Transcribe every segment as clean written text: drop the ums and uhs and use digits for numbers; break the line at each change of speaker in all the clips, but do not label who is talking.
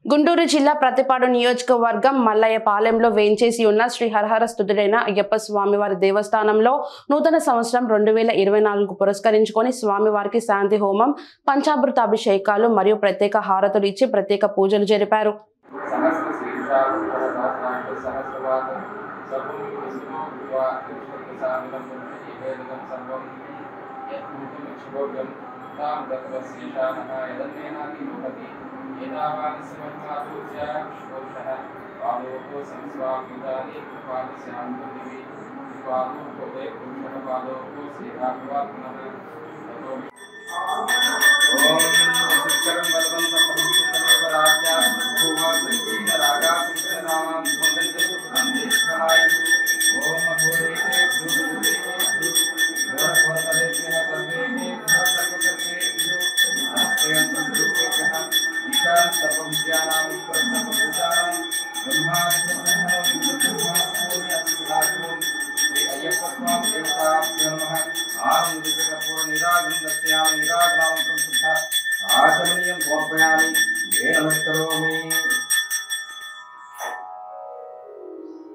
గుంటూరు జిల్లా ప్రతిపాడు నియోజకవర్గం మల్లయ్యపాలెంలో వేంచేసి ఉన్న శ్రీ హరహర స్తుతుడైన అయ్యప్ప స్వామివారి దేవస్థానంలో నూతన సంవత్సరం 2024 పురస్కరించుకొని స్వామివారికి శాంతి హోమం, పంచామృత అభిషేకాలు మరియు ప్రత్యేక హారతులు ఇచ్చి ప్రత్యేక పూజలు జరిపారు.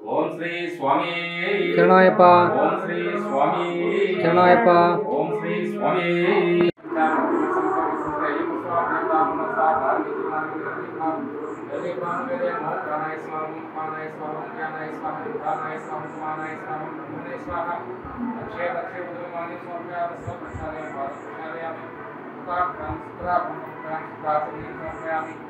ఓం శ్రీ స్వామి
శరణాయప్ప
ఓం శ్రీ స్వామి
శరణాయప్ప
ఓం శ్రీ స్వామి
Terima kasih.